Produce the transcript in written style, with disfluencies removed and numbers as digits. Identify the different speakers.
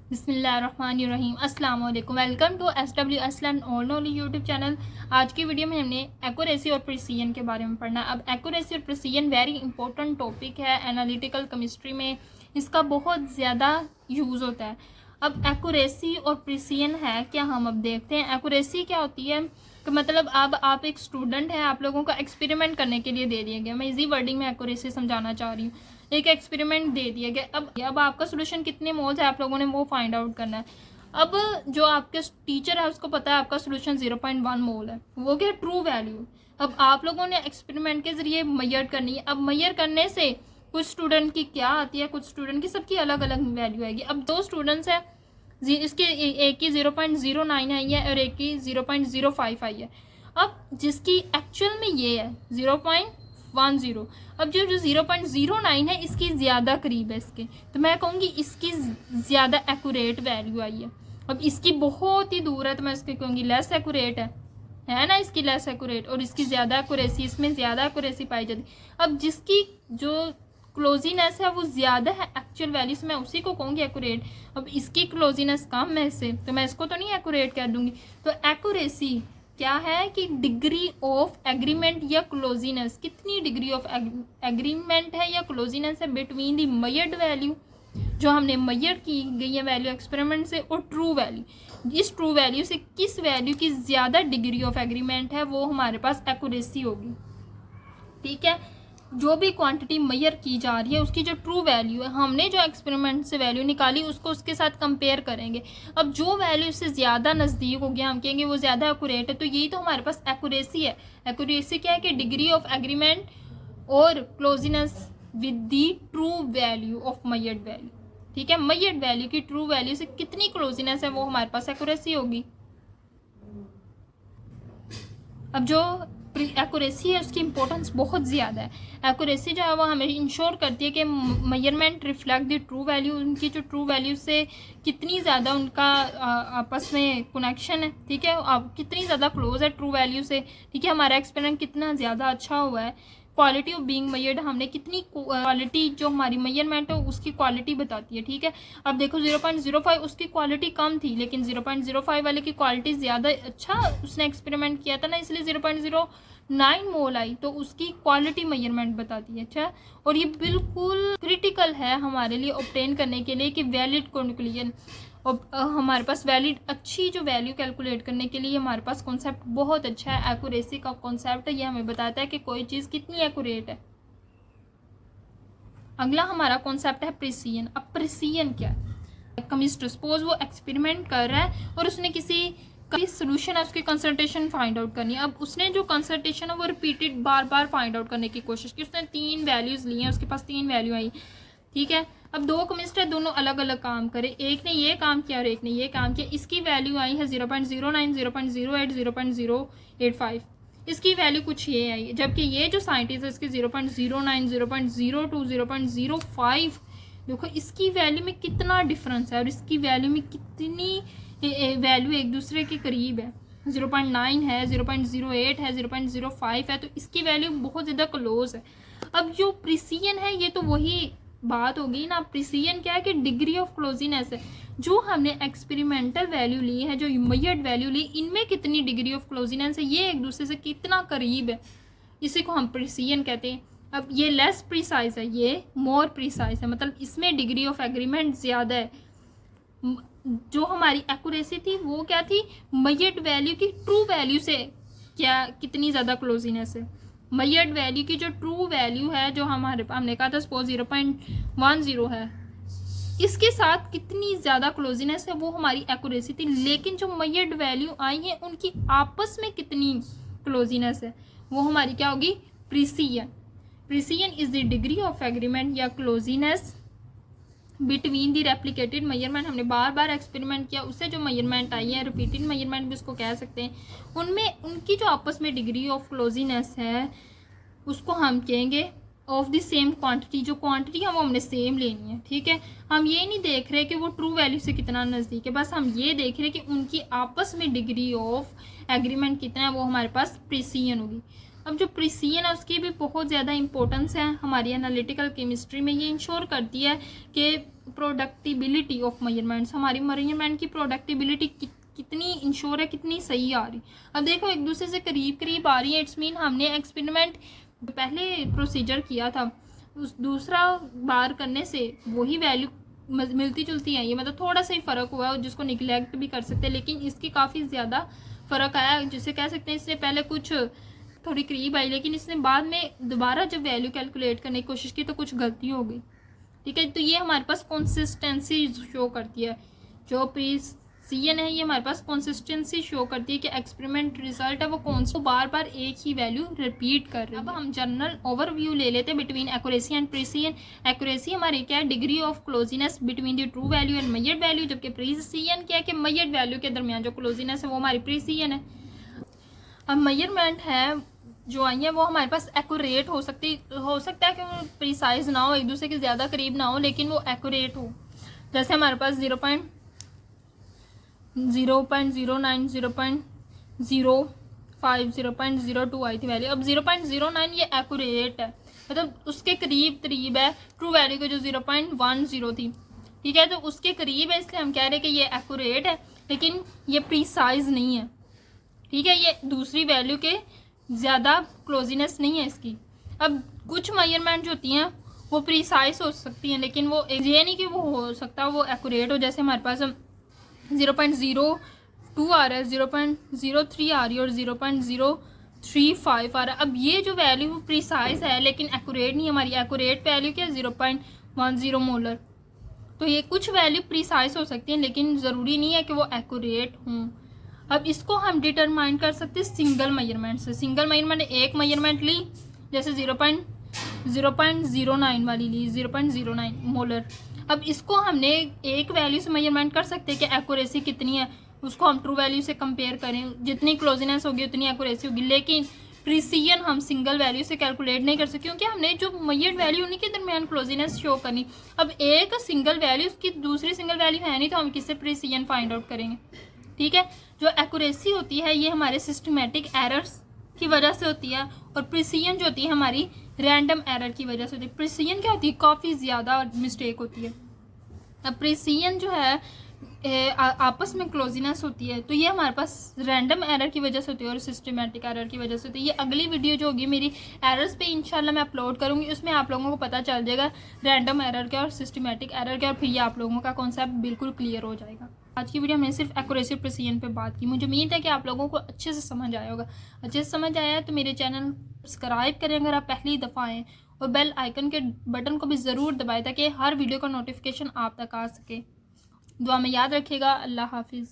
Speaker 1: बिस्मिल्लाहिर्रहमानिर्रहीम अस्सलाम वालेकुम। Welcome to SW Aslan all knowledge YouTube channel. आज की वीडियो में हमने एक्यूरेसी और प्रिसीजन के बारे में पढ़ना। अब एक्यूरेसी और प्रिसीजन वेरी इंपॉर्टेंट टॉपिक है एनालिटिकल केमिस्ट्री में, इसका बहुत ज़्यादा यूज़ होता है। अब एक्यूरेसी और प्रिसीजन है क्या, हम अब देखते हैं। एक्यूरेसी क्या होती है कि मतलब अब आप एक स्टूडेंट हैं, आप लोगों का एक्सपेरिमेंट करने के लिए दे दिया गया। मैं इजी वर्डिंग में एक्यूरेसी समझाना चाह रही हूँ। एक एक्सपेरिमेंट दे दिया गया, अब आपका सोल्यूशन कितने मोल्स है आप लोगों ने वो फाइंड आउट करना है। अब जो आपके टीचर है उसको पता है आपका सोल्यूशन 0.1 मोल है, वो क्या ट्रू वैल्यू। अब आप लोगों ने एक्सपेरिमेंट के जरिए मैयर करनी है। अब मैयर करने से कुछ स्टूडेंट की क्या आती है, कुछ स्टूडेंट की सबकी अलग अलग वैल्यू आएगी। अब दो स्टूडेंट्स है, इसके एक की 0.09 आई है और एक की 0.05 आई है। अब जिसकी एक्चुअल में ये है 0.10, अब जो 0.09 है इसकी ज़्यादा करीब है इसके, तो मैं कहूँगी इसकी ज़्यादा एक्यूरेट वैल्यू आई है। अब इसकी बहुत ही दूर है तो मैं इसकी कहूँगी लेस एक्यूरेट है ना, इसकी लेस एक्यूरेट, और इसकी ज़्यादा एक्यूरेसी, इसमें ज़्यादा एक्यूरेसी पाई जाती। अब जिसकी जो क्लोजीनेस है वो ज़्यादा है एक्चुअल वैल्यू से, मैं उसी को कहूँगी एक्यूरेट। अब इसकी क्लोजीनेस कम है इससे, तो मैं इसको तो नहीं एक्यूरेट कह दूँगी। तो एक्यूरेसी क्या है कि डिग्री ऑफ एग्रीमेंट या क्लोजीनेस, कितनी डिग्री ऑफ एग्रीमेंट है या क्लोजीनेस है बिटवीन दी मयर्ड वैल्यू, जो हमने मैयर की गई है वैल्यू एक्सपेरिमेंट से, और ट्रू वैल्यू। इस ट्रू वैल्यू से किस वैल्यू की ज़्यादा डिग्री ऑफ एग्रीमेंट है वो हमारे पास एक्यूरेसी होगी। ठीक है, जो भी क्वांटिटी मैयर की जा रही है उसकी जो ट्रू वैल्यू है, हमने जो एक्सपेरिमेंट से वैल्यू निकाली उसको उसके साथ कंपेयर करेंगे। अब जो वैल्यू इससे ज़्यादा नज़दीक हो गया हम कहेंगे वो ज़्यादा एक्यूरेट है, तो यही तो हमारे पास एक्यूरेसी है। एक्यूरेसी क्या है कि डिग्री ऑफ एग्रीमेंट और closeness with the true value of measured value. ठीक है, मैयर्ड वैल्यू की ट्रू वैल्यू से कितनी क्लोजीनेस है वो हमारे पास एक्यूरेसी होगी। अब जो एक्यूरेसी है उसकी इंपॉर्टेंस बहुत ज़्यादा है। एक्यूरेसी जो है वो हमें इंश्योर करती है कि measurement reflect the true value, उनकी जो ट्रू वैल्यू से कितनी ज़्यादा उनका आपस में कनेक्शन है। ठीक है, अब कितनी ज़्यादा क्लोज है ट्रू वैल्यू से। ठीक है, हमारा एक्सपेरिमेंट कितना ज़्यादा अच्छा हुआ है। क्वालिटी ऑफ बीइंग मेजर्ड, हमने कितनी क्वालिटी, जो हमारी मेजरमेंट है उसकी क्वालिटी बताती है। ठीक है, अब देखो 0.05 उसकी क्वालिटी कम थी, लेकिन 0.05 वाले की क्वालिटी ज़्यादा अच्छा उसने एक्सपेरिमेंट किया था ना, इसलिए 0.09 मोल आई, तो उसकी क्वालिटी मेजरमेंट बताती है। अच्छा, और ये बिल्कुल क्रिटिकल है हमारे लिए ऑब्टेन करने के लिए कि वैलिड कंक्लूजन, और हमारे पास वैलिड अच्छी जो वैल्यू कैलकुलेट करने के लिए हमारे पास कॉन्सेप्ट बहुत अच्छा है। एक्यूरेसी का कॉन्सेप्ट है, ये हमें बताता है कि कोई चीज़ कितनी एक्यूरेट है। अगला हमारा कॉन्सेप्ट है प्रिसीजन। अब प्रिसीजन क्या है? केमिस्ट सपोज वो एक्सपेरिमेंट कर रहा है और उसने किसी सोल्यूशन है उसकी कंसंट्रेशन फाइंड आउट करनी है। अब उसने जो कंसंट्रेशन है वो रिपीटेड बार बार फाइंड आउट करने की कोशिश की। उसने 3 वैल्यूज ली हैं, उसके पास 3 वैल्यू आई। ठीक है, अब 2 केमिस्ट है, दोनों अलग अलग काम करे, एक ने ये काम किया और एक ने ये काम किया। इसकी वैल्यू आई है 0.09, 0.08, 0.085, इसकी वैल्यू कुछ ये आई, जबकि ये जो साइंटिस्ट है इसकी 0.09, 0.02, 0.05, देखो इसकी वैल्यू में कितना डिफरेंस है और इसकी वैल्यू में कितनी वैल्यू एक दूसरे के करीब है। 0.9 है, 0.08 है, 0.05 है, तो इसकी वैल्यू बहुत ज़्यादा क्लोज है। अब जो प्रिसीजन है ये तो वही बात हो गई ना। प्रिसीजन क्या है कि डिग्री ऑफ क्लोजीनेस है, जो हमने एक्सपेरिमेंटल वैल्यू ली है, जो मैयर्ड वैल्यू ली, इनमें कितनी डिग्री ऑफ क्लोजीनेस है, ये एक दूसरे से कितना करीब है, इसी को हम प्रिसीजन कहते हैं। अब ये लेस प्रिसाइज है, ये मोर प्रिसाइज है, मतलब इसमें डिग्री ऑफ एग्रीमेंट ज़्यादा है। जो हमारी एक्यूरेसी थी वो क्या थी, मैयर्ड वैल्यू की ट्रू वैल्यू से क्या कितनी ज़्यादा क्लोजीनेस है। मैयर्ड वैल्यू की जो ट्रू वैल्यू है, जो हमने कहा था सपोज 0.10 है, इसके साथ कितनी ज़्यादा क्लोजीनेस है वो हमारी एक्यूरेसी थी। लेकिन जो मैयर्ड वैल्यू आई है उनकी आपस में कितनी क्लोजीनेस है वो हमारी क्या होगी, precision. Precision is the degree of agreement या क्लोजीनेस बिटवीन दी रेप्लिकेटेड मेजरमेंट, हमने बार बार एक्सपेरिमेंट किया, उससे जो मेजरमेंट आई है, रिपीटेड मेजरमेंट भी उसको कह सकते हैं, उनमें उनकी जो आपस में डिग्री ऑफ क्लोजीनेस है उसको हम कहेंगे ऑफ द सेम क्वांटिटी। जो क्वांटिटी है वो हमने सेम लेनी है। ठीक है, हम ये नहीं देख रहे कि वो ट्रू वैल्यू से कितना नज़दीक है, बस हम ये देख रहे कि उनकी आपस में डिग्री ऑफ एग्रीमेंट कितना है, वो हमारे पास प्रिसीजन होगी। अब जो प्रिसीजन है उसकी भी बहुत ज़्यादा इंपॉर्टेंस है हमारी एनालिटिकल केमिस्ट्री में। ये इंश्योर करती है कि प्रोडक्टिबिलिटी ऑफ मेजरमेंट्स, हमारी मेजरमेंट की प्रोडक्टिबिलिटी कितनी इंश्योर है, कितनी सही आ रही। अब देखो एक दूसरे से करीब करीब आ रही है, इट्स मीन हमने एक्सपेरिमेंट पहले प्रोसीजर किया था, उस दूसरा बार करने से वही वैल्यू मिलती जुलती है। ये मतलब थोड़ा सा ही फ़र्क हुआ है जिसको निगलेक्ट भी कर सकते हैं, लेकिन इसकी काफ़ी ज़्यादा फ़र्क आया, जिसे कह सकते हैं इसने पहले कुछ थोड़ी करीब आई, लेकिन इसने बाद में दोबारा जब वैल्यू कैलकुलेट करने की कोशिश की तो कुछ गलती हो गई। ठीक है, तो ये हमारे पास कंसिस्टेंसी शो करती है। जो प्रीसीएन है ये हमारे पास कंसिस्टेंसी शो करती है कि एक्सपेरिमेंट रिजल्ट है वो कौन सा बार बार एक ही वैल्यू रिपीट कर रहे हैं। अब हम जनरल ओवरव्यू ले लेते हैं between accuracy and precision. Accuracy हमारी क्या है, degree of closeness between the true value and measured value, जबकि प्रीसीएन क्या है कि मेजर्ड वैल्यू के दरमियान जो क्लोजीनेस है वो हमारी प्रीसीएन है। अब मेजरमेंट है जो आई है वो हमारे पास एक्यूरेट हो सकता है कि वो प्रिसाइज ना हो, एक दूसरे के ज़्यादा करीब ना हो, लेकिन वो एक्यूरेट हो। जैसे हमारे पास 0.09, 0.05, 0.02 आई थी वैल्यू। अब 0.09 ये एक्यूरेट है, मतलब उसके करीब है ट्रू वैल्यू के जो 0.10 थी। ठीक है, तो उसके करीब है, इसलिए हम कह रहे हैं कि ये एक्यूरेट है, लेकिन ये प्रिसाइज नहीं है। ठीक है, ये दूसरी वैल्यू के ज़्यादा क्लोजीनेस नहीं है इसकी। अब कुछ मेजरमेंट जो होती हैं वो प्रिसाइज हो सकती हैं, लेकिन वो ये नहीं कि वो हो सकता वो एक्यूरेट हो। जैसे हमारे पास 0.02 आ रहा है, 0.03 आ रही है और 0.035 आ रहा है। अब ये जो वैल्यू वो प्रिसाइज है लेकिन एक्यूरेट नहीं, हमारी एक्यूरेट वैल्यू क्या है 0.10 मोलर। तो ये कुछ वैल्यू प्रिसाइज हो सकती हैं लेकिन ज़रूरी नहीं है कि वो एक्यूरेट हों। अब इसको हम डिटरमाइन कर सकते हैं सिंगल मेजरमेंट से। सिंगल मेजरमेंट एक मेजरमेंट ली, जैसे 0.09 वाली ली, 0.09 मोलर। अब इसको हमने एक वैल्यू से मेजरमेंट कर सकते हैं कि एक्यूरेसी कितनी है, उसको हम ट्रू वैल्यू से कंपेयर करें, जितनी क्लोजीनेस होगी उतनी एक्यूरेसी होगी। लेकिन प्रिसीजन हम सिंगल वैल्यू से कैलकुलेट नहीं कर सकते, क्योंकि हमने जो मेजर्ड वैल्यू उन्हीं के दरमियान क्लोजीनेस शो करनी। अब एक सिंगल वैल्यू उसकी दूसरी सिंगल वैल्यू है नहीं, तो हम किससे प्रिसीजन फाइंड आउट करेंगे। ठीक है, जो एक्यूरेसी होती है ये हमारे सिस्टमेटिक एरर्स की वजह से होती है, और प्रिसीजन जो होती है हमारी रैंडम एरर की वजह से होती है। प्रिसीजन क्या होती है, काफ़ी ज़्यादा मिस्टेक होती है। अब प्रिसीजन जो है आपस में क्लोजीनेस होती है, तो ये हमारे पास रैंडम एरर की वजह से होती है और सिस्टमेटिक एरर की वजह से होती है। ये अगली वीडियो जो होगी मेरी एरर्स पे इंशाल्लाह मैं अपलोड करूँगी, उसमें आप लोगों को पता चल जाएगा रैंडम एरर क्या और सिस्टमेटिक एरर क्या, और फिर ये आप लोगों का कॉन्सेप्ट बिल्कुल क्लियर हो जाएगा। आज की वीडियो में सिर्फ एक्यूरेसी प्रिसीजन पे बात की। मुझे उम्मीद है कि आप लोगों को अच्छे से समझ आया होगा। अच्छे से समझ आया है तो मेरे चैनल सब्सक्राइब करें अगर आप पहली दफ़ा आएँ, और बेल आइकन के बटन को भी ज़रूर दबाएं ताकि हर वीडियो का नोटिफिकेशन आप तक आ सके। दुआ में याद रखिएगा। अल्लाह हाफिज़।